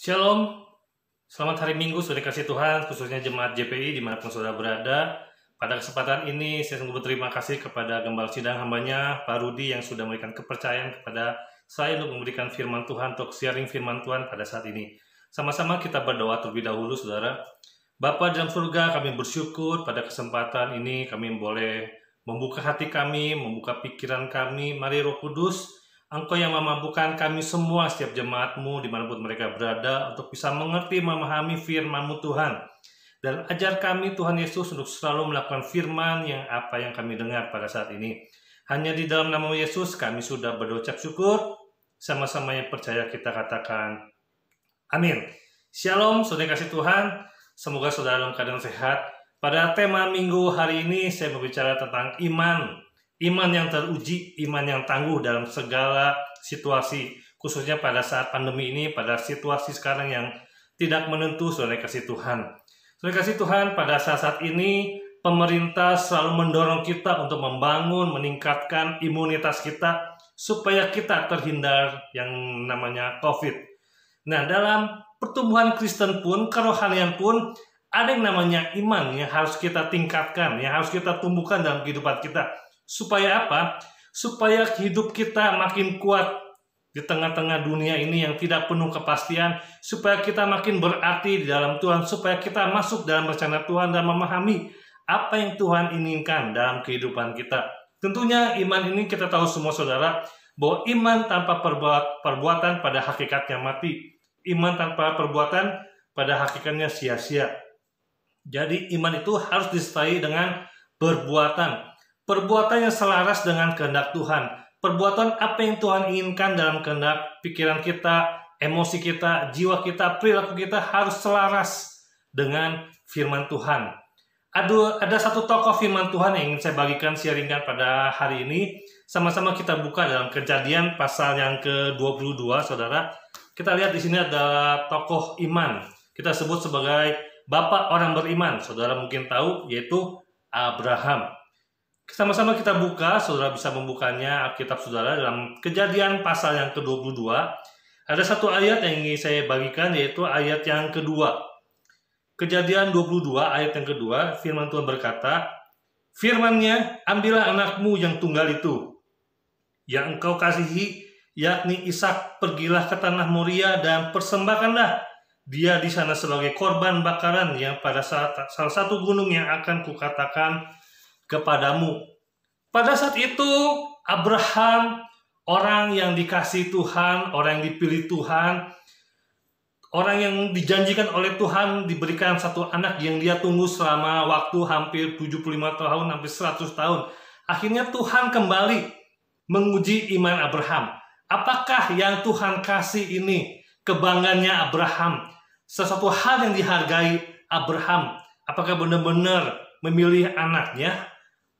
Shalom, selamat hari Minggu sudah dikasih Tuhan, khususnya jemaat JPI dimanapun saudara berada. Pada kesempatan ini saya sungguh berterima kasih kepada Gembala Sidang hambanya, Pak Rudi yang sudah memberikan kepercayaan kepada saya untuk memberikan firman Tuhan, untuk sharing firman Tuhan pada saat ini. Sama-sama kita berdoa terlebih dahulu saudara. Bapa dalam surga, kami bersyukur pada kesempatan ini kami boleh membuka hati kami, membuka pikiran kami. Mari Roh Kudus, Engkau yang memampukan kami semua, setiap jemaat-Mu dimanapun mereka berada, untuk bisa mengerti, memahami firman-Mu Tuhan. Dan ajar kami Tuhan Yesus untuk selalu melakukan firman yang apa yang kami dengar pada saat ini. Hanya di dalam nama Yesus kami sudah berucap syukur, sama-sama yang percaya kita katakan amin. Shalom, saudara kasih Tuhan, semoga saudara dalam keadaan sehat. Pada tema minggu hari ini saya berbicara tentang iman. Iman yang teruji, iman yang tangguh dalam segala situasi, khususnya pada saat pandemi ini, pada situasi sekarang yang tidak menentu, saudara kasih Tuhan. Saudara kasih Tuhan, pada saat-saat ini, pemerintah selalu mendorong kita untuk membangun, meningkatkan imunitas kita, supaya kita terhindar yang namanya COVID. Nah, dalam pertumbuhan Kristen pun, kerohanian pun, ada yang namanya iman yang harus kita tingkatkan, yang harus kita tumbuhkan dalam kehidupan kita. Supaya apa? Supaya hidup kita makin kuat di tengah-tengah dunia ini yang tidak penuh kepastian. Supaya kita makin berarti di dalam Tuhan. Supaya kita masuk dalam rencana Tuhan dan memahami apa yang Tuhan inginkan dalam kehidupan kita. Tentunya iman ini kita tahu semua saudara, bahwa iman tanpa perbuatan pada hakikatnya mati. Iman tanpa perbuatan pada hakikatnya sia-sia. Jadi iman itu harus disertai dengan perbuatan. Perbuatan yang selaras dengan kehendak Tuhan. Perbuatan apa yang Tuhan inginkan dalam kehendak pikiran kita, emosi kita, jiwa kita, perilaku kita harus selaras dengan firman Tuhan. Ada satu tokoh firman Tuhan yang ingin saya bagikan, sharingkan pada hari ini. Sama-sama kita buka dalam Kejadian pasal yang ke-22, saudara. Kita lihat di sini ada tokoh iman. Kita sebut sebagai bapak orang beriman. Saudara mungkin tahu, yaitu Abraham. Sama-sama kita buka, saudara bisa membukanya Alkitab saudara dalam Kejadian pasal yang ke-22. Ada satu ayat yang ingin saya bagikan, yaitu ayat yang kedua. Kejadian 22 ayat yang kedua, firman Tuhan berkata, firman-Nya, ambillah anakmu yang tunggal itu, yang engkau kasihi, yakni Ishak, pergilah ke tanah Moria dan persembahkanlah dia di sana sebagai korban bakaran yang pada salah satu gunung yang akan kukatakan kepadamu. Pada saat itu Abraham, orang yang dikasihi Tuhan, orang yang dipilih Tuhan, orang yang dijanjikan oleh Tuhan, diberikan satu anak yang dia tunggu selama waktu hampir 75 tahun, hampir 100 tahun. Akhirnya Tuhan kembali menguji iman Abraham. Apakah yang Tuhan kasih ini kebanggaannya Abraham? Sesuatu hal yang dihargai Abraham. Apakah benar-benar memilih anaknya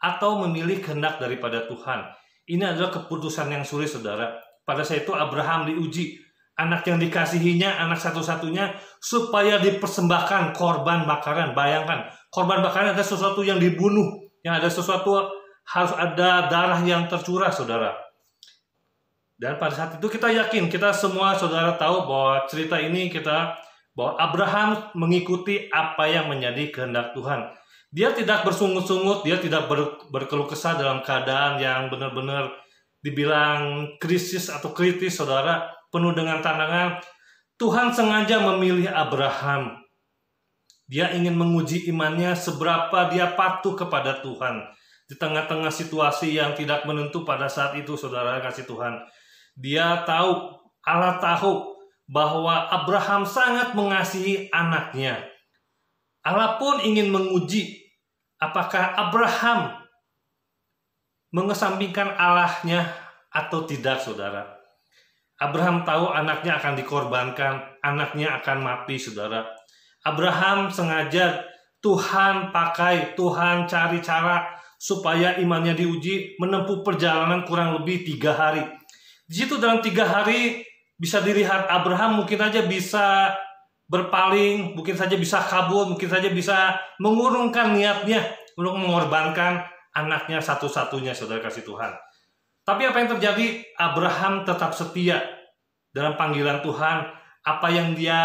atau memilih kehendak daripada Tuhan? Ini adalah keputusan yang sulit, saudara. Pada saat itu Abraham diuji. Anak yang dikasihinya, anak satu-satunya, supaya dipersembahkan korban bakaran. Bayangkan, korban bakaran ada sesuatu yang dibunuh. Yang ada sesuatu, harus ada darah yang tercurah, saudara. Dan pada saat itu kita yakin, kita semua saudara tahu bahwa cerita ini bahwa Abraham mengikuti apa yang menjadi kehendak Tuhan. Dia tidak bersungut-sungut, dia tidak berkeluh kesah dalam keadaan yang benar-benar dibilang krisis atau kritis, saudara, penuh dengan tantangan. Tuhan sengaja memilih Abraham. Dia ingin menguji imannya seberapa dia patuh kepada Tuhan. Di tengah-tengah situasi yang tidak menentu pada saat itu, saudara kasih Tuhan. Dia tahu, Allah tahu bahwa Abraham sangat mengasihi anaknya. Allah pun ingin menguji apakah Abraham mengesampingkan Allahnya atau tidak, saudara. Abraham tahu anaknya akan dikorbankan, anaknya akan mati, saudara. Abraham sengaja Tuhan pakai, Tuhan cari cara supaya imannya diuji, menempuh perjalanan kurang lebih 3 hari. Di situ dalam 3 hari bisa dilihat Abraham mungkin saja bisa berpaling, mungkin saja bisa kabur, mungkin saja bisa mengurungkan niatnya untuk mengorbankan anaknya satu-satunya, saudara kasih Tuhan. Tapi apa yang terjadi? Abraham tetap setia dalam panggilan Tuhan. Apa yang dia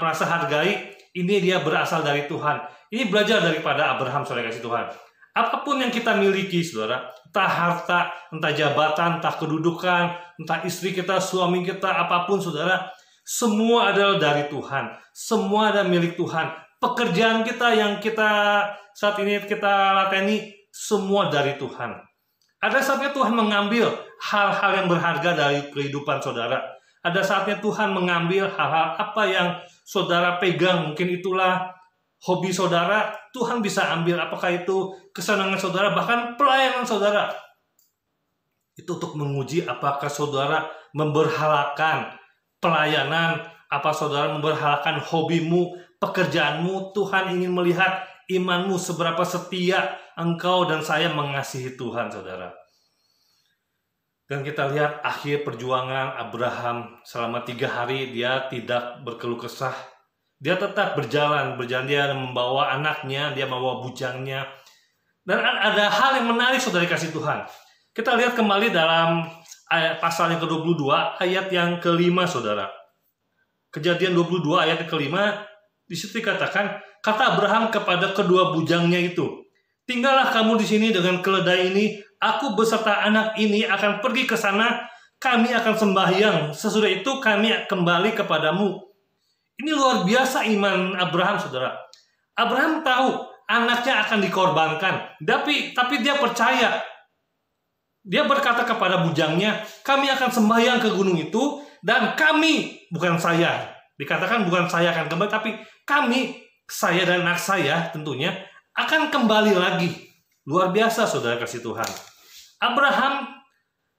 merasa hargai, ini dia berasal dari Tuhan. Ini belajar daripada Abraham, saudara kasih Tuhan. Apapun yang kita miliki, saudara, entah harta, entah jabatan, entah kedudukan, entah istri kita, suami kita, apapun, saudara, semua adalah dari Tuhan. Semua adalah milik Tuhan. Pekerjaan kita yang kita saat ini kita lateni, semua dari Tuhan. Ada saatnya Tuhan mengambil hal-hal yang berharga dari kehidupan saudara. Ada saatnya Tuhan mengambil hal-hal apa yang saudara pegang, mungkin itulah hobi saudara, Tuhan bisa ambil. Apakah itu kesenangan saudara, bahkan pelayanan saudara. Itu untuk menguji apakah saudara memberhalakan pelayanan, apa saudara memberhalakan hobimu, pekerjaanmu. Tuhan ingin melihat imanmu, seberapa setia engkau dan saya mengasihi Tuhan, saudara. Dan kita lihat akhir perjuangan Abraham selama 3 hari, dia tidak berkeluh kesah. Dia tetap berjalan, dia membawa anaknya, dia membawa bujangnya. Dan ada hal yang menarik, saudara kasih Tuhan. Kita lihat kembali dalam pasal yang ke-22, ayat yang ke-5, saudara. Kejadian 22, ayat yang ke-5, di situ dikatakan, kata Abraham kepada kedua bujangnya itu, tinggallah kamu di sini dengan keledai ini, aku beserta anak ini akan pergi ke sana, kami akan sembahyang, sesudah itu kami kembali kepadamu. Ini luar biasa iman Abraham, saudara. Abraham tahu anaknya akan dikorbankan, tapi dia percaya. Dia berkata kepada bujangnya, kami akan sembahyang ke gunung itu, dan kami, bukan saya, dikatakan bukan saya akan kembali, tapi kami, saya dan anak saya tentunya, akan kembali lagi. Luar biasa, saudara kasih Tuhan. Abraham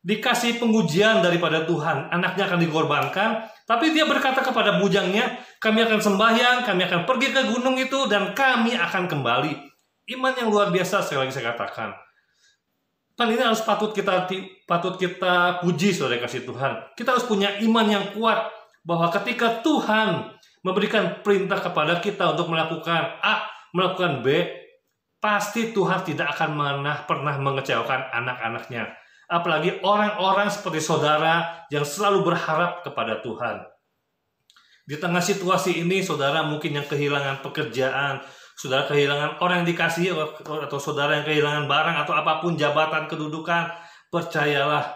dikasih pengujian daripada Tuhan, anaknya akan dikorbankan, tapi dia berkata kepada bujangnya, kami akan sembahyang, kami akan pergi ke gunung itu, dan kami akan kembali. Iman yang luar biasa, sekali lagi saya katakan. Dan ini harus patut kita puji, saudara kasih Tuhan. Kita harus punya iman yang kuat, bahwa ketika Tuhan memberikan perintah kepada kita untuk melakukan A, melakukan B, pasti Tuhan tidak akan pernah mengecewakan anak-anaknya. Apalagi orang-orang seperti saudara yang selalu berharap kepada Tuhan. Di tengah situasi ini, saudara mungkin yang kehilangan pekerjaan, saudara kehilangan orang yang dikasihi, atau saudara yang kehilangan barang atau apapun, jabatan, kedudukan, percayalah,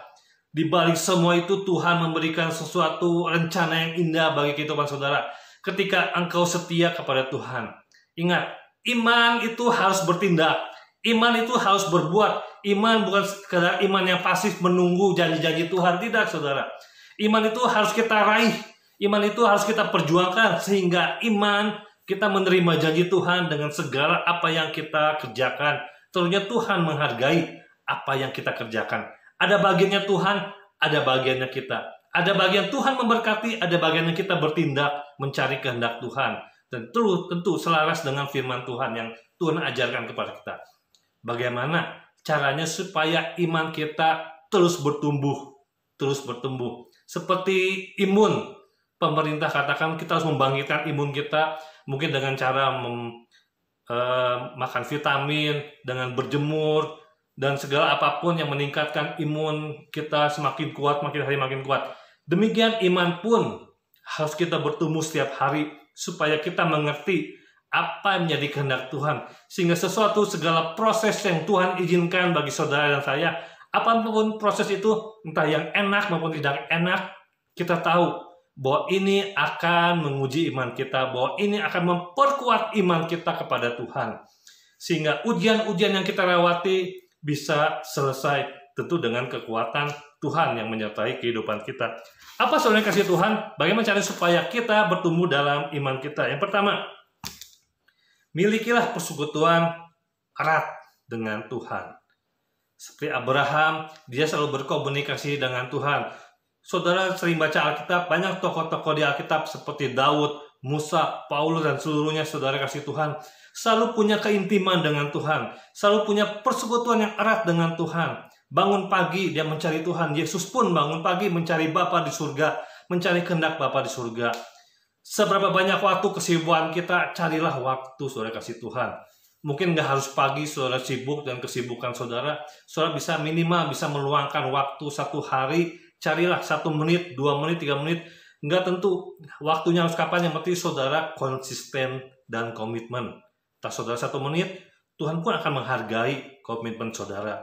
di balik semua itu Tuhan memberikan sesuatu rencana yang indah bagi kehidupan saudara. Ketika engkau setia kepada Tuhan. Ingat, iman itu harus bertindak. Iman itu harus berbuat. Iman bukan sekadar iman yang pasif menunggu janji-janji Tuhan. Tidak, saudara. Iman itu harus kita raih. Iman itu harus kita perjuangkan. Sehingga iman kita menerima janji Tuhan dengan segala apa yang kita kerjakan. Tentunya Tuhan menghargai apa yang kita kerjakan. Ada bagiannya Tuhan, ada bagiannya kita. Ada bagian Tuhan memberkati, ada bagian yang kita bertindak mencari kehendak Tuhan. Dan tentu selaras dengan firman Tuhan yang Tuhan ajarkan kepada kita. Bagaimana caranya supaya iman kita terus bertumbuh. Seperti imun. Pemerintah katakan kita harus membangkitkan imun kita. Mungkin dengan cara makan vitamin, dengan berjemur, dan segala apapun yang meningkatkan imun kita semakin kuat, makin hari makin kuat. Demikian iman pun harus kita bertumbuh setiap hari supaya kita mengerti apa yang menjadi kehendak Tuhan. Sehingga segala proses yang Tuhan izinkan bagi saudara dan saya, apapun proses itu, entah yang enak maupun tidak enak, kita tahu bahwa ini akan menguji iman kita, bahwa ini akan memperkuat iman kita kepada Tuhan. Sehingga ujian-ujian yang kita lewati bisa selesai tentu dengan kekuatan Tuhan yang menyertai kehidupan kita. Apa saudara kasih Tuhan? Bagaimana cara supaya kita bertumbuh dalam iman kita? Yang pertama, milikilah persekutuan erat dengan Tuhan. Seperti Abraham, dia selalu berkomunikasi dengan Tuhan. Saudara sering baca Alkitab, banyak tokoh-tokoh di Alkitab seperti Daud, Musa, Paulus, dan seluruhnya saudara kasih Tuhan. Selalu punya keintiman dengan Tuhan. Selalu punya persekutuan yang erat dengan Tuhan. Bangun pagi, dia mencari Tuhan. Yesus pun bangun pagi mencari Bapa di surga. Mencari kehendak Bapa di surga. Seberapa banyak waktu kesibukan kita, carilah waktu saudara kasih Tuhan. Mungkin nggak harus pagi saudara sibuk dan kesibukan saudara. Saudara bisa minimal bisa meluangkan waktu 1 hari. Carilah 1 menit, 2 menit, 3 menit. Nggak tentu waktunya harus kapan, yang penting saudara konsisten dan komitmen. Tak saudara 1 menit, Tuhan pun akan menghargai komitmen saudara.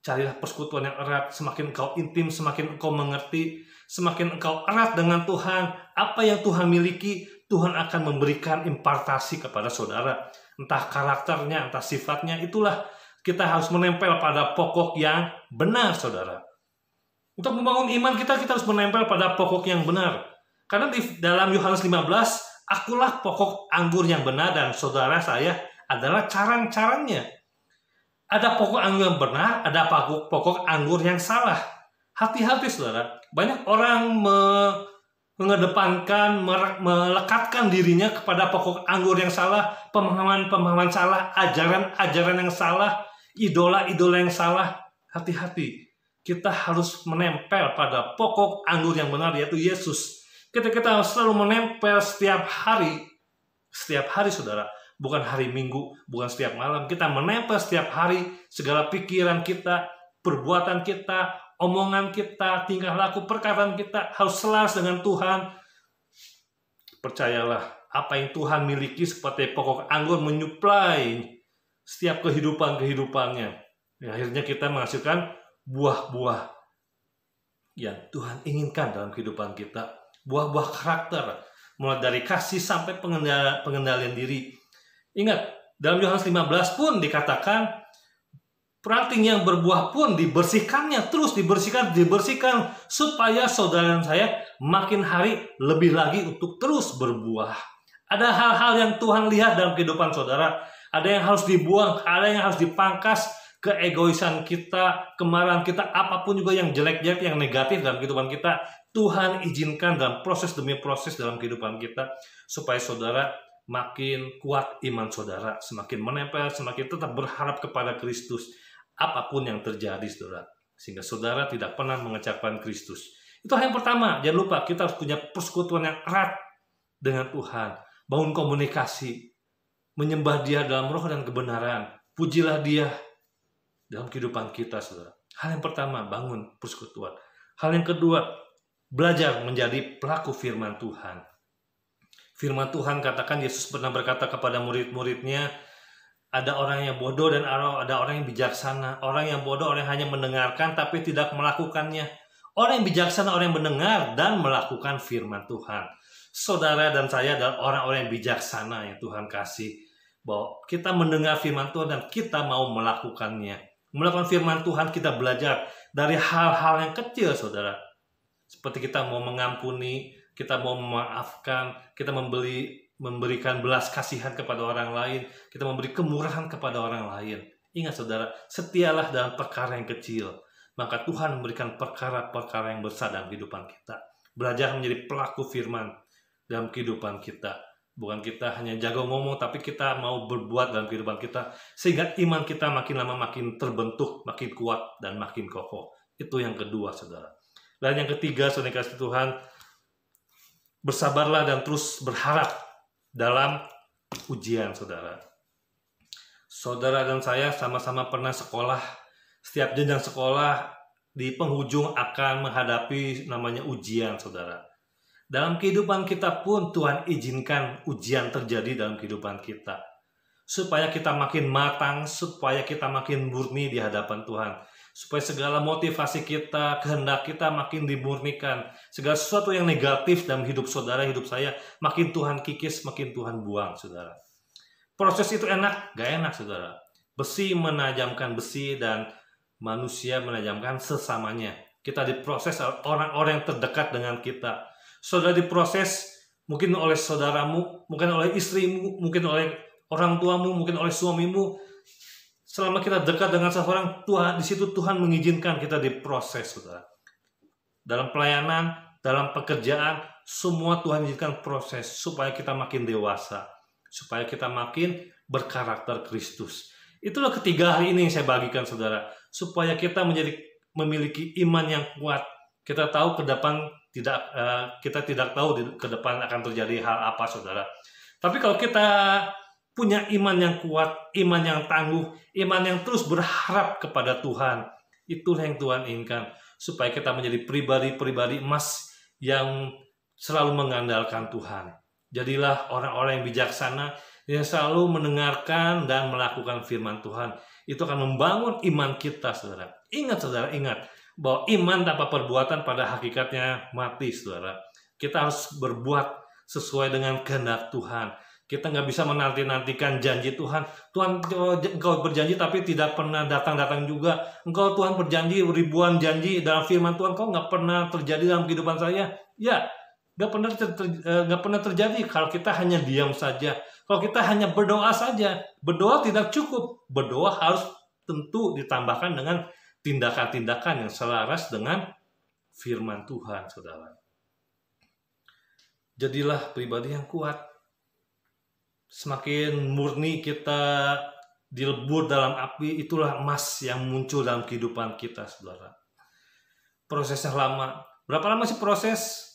Carilah persekutuan yang erat, semakin engkau intim, semakin engkau mengerti, semakin engkau erat dengan Tuhan, apa yang Tuhan miliki, Tuhan akan memberikan impartasi kepada saudara. Entah karakternya, entah sifatnya, itulah kita harus menempel pada pokok yang benar, saudara. Untuk membangun iman kita harus menempel pada pokok yang benar. Karena di dalam Yohanes 15, akulah pokok anggur yang benar dan saudara saya adalah carang-carangnya. Ada pokok anggur yang benar, ada pokok anggur yang salah. Hati-hati saudara, banyak orang mengedepankan, melekatkan dirinya kepada pokok anggur yang salah, pemahaman-pemahaman salah, ajaran-ajaran yang salah, idola-idola yang salah. Hati-hati, kita harus menempel pada pokok anggur yang benar, yaitu Yesus. Kita harus selalu menempel setiap hari saudara. Bukan hari Minggu, bukan setiap malam. Kita menempel setiap hari segala pikiran kita, perbuatan kita, omongan kita, tingkah laku, perkataan kita harus selaras dengan Tuhan. Percayalah, apa yang Tuhan miliki seperti pokok anggur menyuplai setiap kehidupannya. Akhirnya kita menghasilkan buah-buah yang Tuhan inginkan dalam kehidupan kita. Buah-buah karakter, mulai dari kasih sampai pengendalian diri. Ingat, dalam Yohanes 15 pun dikatakan ranting yang berbuah pun dibersihkannya, terus dibersihkan supaya saudara dan saya makin hari lebih lagi untuk terus berbuah. Ada hal-hal yang Tuhan lihat dalam kehidupan saudara, ada yang harus dibuang, ada yang harus dipangkas, keegoisan kita, kemarahan kita, apapun juga yang jelek-jelek, yang negatif dalam kehidupan kita, Tuhan izinkan dalam proses demi proses dalam kehidupan kita, supaya saudara makin kuat iman saudara, semakin menempel, semakin tetap berharap kepada Kristus, apapun yang terjadi saudara, sehingga saudara tidak pernah mengecapkan Kristus. Itu hal yang pertama. Jangan lupa, kita harus punya persekutuan yang erat dengan Tuhan, bangun komunikasi, menyembah Dia dalam roh dan kebenaran, pujilah Dia dalam kehidupan kita saudara. Hal yang pertama, bangun persekutuan. Hal yang kedua, belajar menjadi pelaku firman Tuhan. Firman Tuhan katakan, Yesus pernah berkata kepada murid-muridnya, ada orang yang bodoh dan ada orang yang bijaksana. Orang yang bodoh, orang yang hanya mendengarkan tapi tidak melakukannya. Orang yang bijaksana, orang yang mendengar dan melakukan firman Tuhan. Saudara dan saya adalah orang-orang yang bijaksana yang Tuhan kasih. Bahwa kita mendengar firman Tuhan dan kita mau melakukannya. Melakukan firman Tuhan, kita belajar dari hal-hal yang kecil saudara. Seperti kita mau mengampuni, kita mau memaafkan, kita memberikan belas kasihan kepada orang lain, kita memberi kemurahan kepada orang lain. Ingat saudara, setialah dalam perkara yang kecil, maka Tuhan memberikan perkara-perkara yang besar dalam kehidupan kita. Belajar menjadi pelaku firman dalam kehidupan kita. Bukan kita hanya jago ngomong, tapi kita mau berbuat dalam kehidupan kita, sehingga iman kita makin lama makin terbentuk, makin kuat, dan makin kokoh. Itu yang kedua saudara. Dan yang ketiga, saudara kasih Tuhan, bersabarlah dan terus berharap dalam ujian saudara. Saudara dan saya sama-sama pernah sekolah. Setiap jenjang sekolah di penghujung akan menghadapi namanya ujian saudara. Dalam kehidupan kita pun Tuhan izinkan ujian terjadi dalam kehidupan kita. Supaya kita makin matang, supaya kita makin murni di hadapan Tuhan. Supaya segala motivasi kita, kehendak kita makin dimurnikan. Segala sesuatu yang negatif dalam hidup saudara, hidup saya, makin Tuhan kikis, makin Tuhan buang, saudara. Proses itu enak? Gak enak, saudara. Besi menajamkan besi dan manusia menajamkan sesamanya. Kita diproses oleh orang-orang yang terdekat dengan kita. Saudara diproses mungkin oleh saudaramu, mungkin oleh istrimu, mungkin oleh orang tuamu, mungkin oleh suamimu. Selama kita dekat dengan seseorang, Tuhan di situ Tuhan mengizinkan kita diproses, saudara. Dalam pelayanan, dalam pekerjaan, semua Tuhan izinkan proses supaya kita makin dewasa, supaya kita makin berkarakter Kristus. Itulah ketiga hari ini yang saya bagikan, saudara, supaya kita memiliki iman yang kuat. Kita tahu ke depan kita tidak tahu ke depan akan terjadi hal apa, saudara. Tapi kalau kita punya iman yang kuat, iman yang tangguh, iman yang terus berharap kepada Tuhan. Itulah yang Tuhan inginkan. Supaya kita menjadi pribadi-pribadi emas yang selalu mengandalkan Tuhan. Jadilah orang-orang yang bijaksana yang selalu mendengarkan dan melakukan firman Tuhan. Itu akan membangun iman kita, saudara. Ingat, saudara, ingat bahwa iman tanpa perbuatan pada hakikatnya mati, saudara. Kita harus berbuat sesuai dengan kehendak Tuhan. Kita nggak bisa menanti-nantikan janji Tuhan. Tuhan, engkau berjanji tapi tidak pernah datang-datang juga. Engkau, Tuhan, berjanji ribuan janji dalam firman Tuhan, kau nggak pernah terjadi dalam kehidupan saya. Ya, nggak pernah terjadi kalau kita hanya diam saja. Kalau kita hanya berdoa saja. Berdoa tidak cukup. Berdoa harus tentu ditambahkan dengan tindakan-tindakan yang selaras dengan firman Tuhan, saudara. Jadilah pribadi yang kuat. Semakin murni kita dilebur dalam api, itulah emas yang muncul dalam kehidupan kita, saudara. Prosesnya lama. Berapa lama sih proses?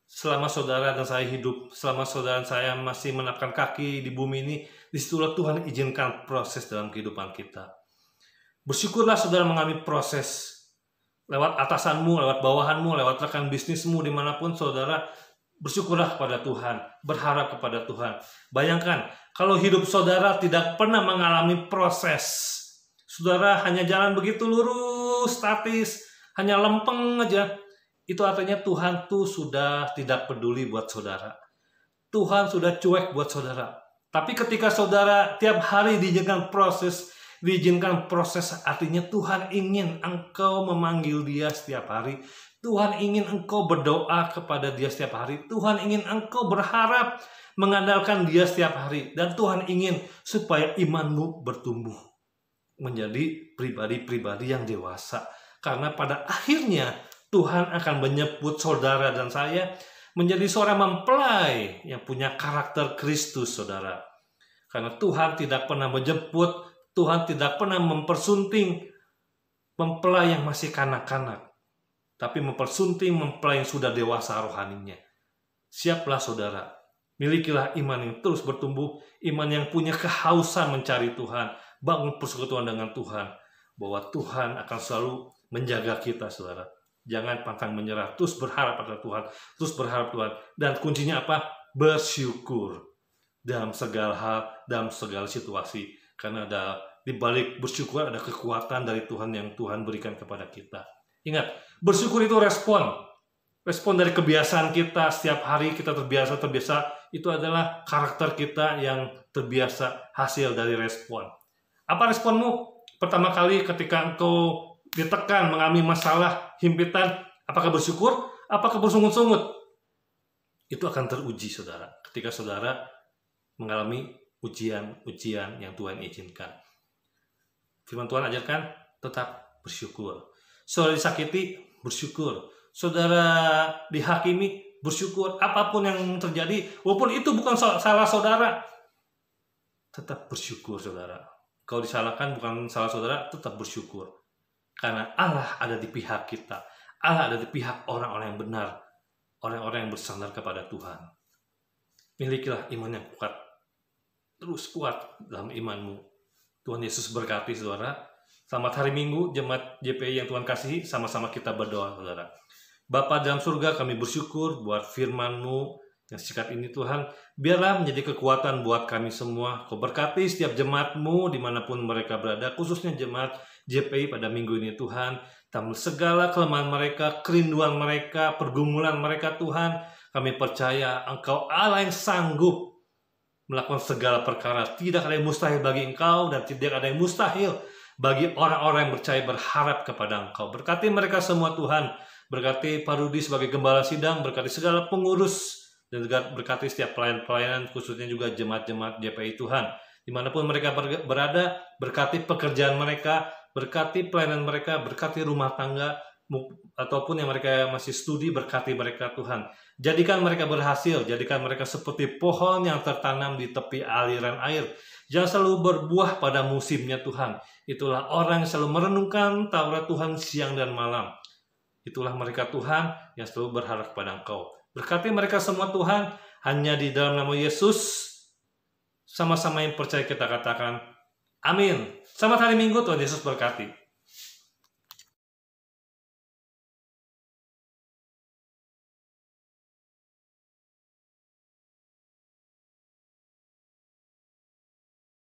Selama saudara dan saya hidup, selama saudara dan saya masih menapkan kaki di bumi ini, disitulah Tuhan izinkan proses dalam kehidupan kita. Bersyukurlah saudara mengalami proses. Lewat atasanmu, lewat bawahanmu, lewat rekan bisnismu, dimanapun saudara, bersyukurlah kepada Tuhan, berharap kepada Tuhan. Bayangkan, kalau hidup saudara tidak pernah mengalami proses, saudara hanya jalan begitu lurus, statis, hanya lempeng aja, itu artinya Tuhan tuh sudah tidak peduli buat saudara. Tuhan sudah cuek buat saudara. Tapi ketika saudara tiap hari diizinkan proses, artinya Tuhan ingin engkau memanggil Dia setiap hari. Tuhan ingin engkau berdoa kepada Dia setiap hari. Tuhan ingin engkau berharap mengandalkan Dia setiap hari. Dan Tuhan ingin supaya imanmu bertumbuh menjadi pribadi-pribadi yang dewasa. Karena pada akhirnya Tuhan akan menyebut saudara dan saya menjadi seorang mempelai yang punya karakter Kristus, saudara. Karena Tuhan tidak pernah menjemput, Tuhan tidak pernah mempersunting mempelai yang masih kanak-kanak, tapi mempersunting mempelai yang sudah dewasa rohaninya. Siaplah saudara, milikilah iman yang terus bertumbuh, iman yang punya kehausan mencari Tuhan, bangun persekutuan dengan Tuhan, bahwa Tuhan akan selalu menjaga kita, saudara. Jangan pantang menyerah, terus berharap pada Tuhan, terus berharap Tuhan. Dan kuncinya apa? Bersyukur dalam segala hal, dalam segala situasi. Karena di balik bersyukur ada kekuatan dari Tuhan yang Tuhan berikan kepada kita. Ingat, bersyukur itu respon. Respon dari kebiasaan kita, setiap hari kita terbiasa, itu adalah karakter kita yang terbiasa, hasil dari respon. Apa responmu? Pertama kali ketika engkau ditekan, mengalami masalah, himpitan, apakah bersyukur? Apakah bersungut-sungut? Itu akan teruji, saudara, ketika saudara mengalami ujian-ujian yang Tuhan izinkan. Firman Tuhan ajarkan, tetap bersyukur. Saudara disakiti, bersyukur. Saudara dihakimi, bersyukur. Apapun yang terjadi, walaupun itu bukan salah saudara, tetap bersyukur, saudara. Kalau disalahkan bukan salah saudara, tetap bersyukur. Karena Allah ada di pihak kita. Allah ada di pihak orang-orang yang benar. Orang-orang yang bersandar kepada Tuhan. Milikilah iman yang kuat. Terus kuat dalam imanmu. Tuhan Yesus berkati, saudara. Selamat hari Minggu, jemaat JPI yang Tuhan kasihi. Sama-sama kita berdoa, saudara. Bapa dalam surga, kami bersyukur buat firman-Mu yang singkat ini, Tuhan. Biarlah menjadi kekuatan buat kami semua. Kau berkati setiap jemaat-Mu dimanapun mereka berada. Khususnya jemaat JPI pada minggu ini, Tuhan. Dalam segala kelemahan mereka, kerinduan mereka, pergumulan mereka, Tuhan. Kami percaya Engkau Allah yang sanggup melakukan segala perkara. Tidak ada yang mustahil bagi Engkau dan tidak ada yang mustahil bagi orang-orang yang percaya berharap kepada Engkau. Berkati mereka semua, Tuhan. Berkati Pak Rudi sebagai gembala sidang, berkati segala pengurus, dan juga berkati setiap pelayan-pelayanan, khususnya juga jemaat-jemaat JPI, Tuhan. Dimanapun mereka berada, berkati pekerjaan mereka, berkati pelayanan mereka, berkati rumah tangga, ataupun yang mereka masih studi, berkati mereka, Tuhan. Jadikan mereka berhasil, jadikan mereka seperti pohon yang tertanam di tepi aliran air. Jangan selalu berbuah pada musimnya, Tuhan. Itulah orang yang selalu merenungkan Taurat Tuhan siang dan malam. Itulah mereka, Tuhan, yang selalu berharap kepada Engkau. Berkati mereka semua, Tuhan, hanya di dalam nama Yesus. Sama-sama yang percaya kita katakan, amin. Selamat hari Minggu, Tuhan Yesus berkati.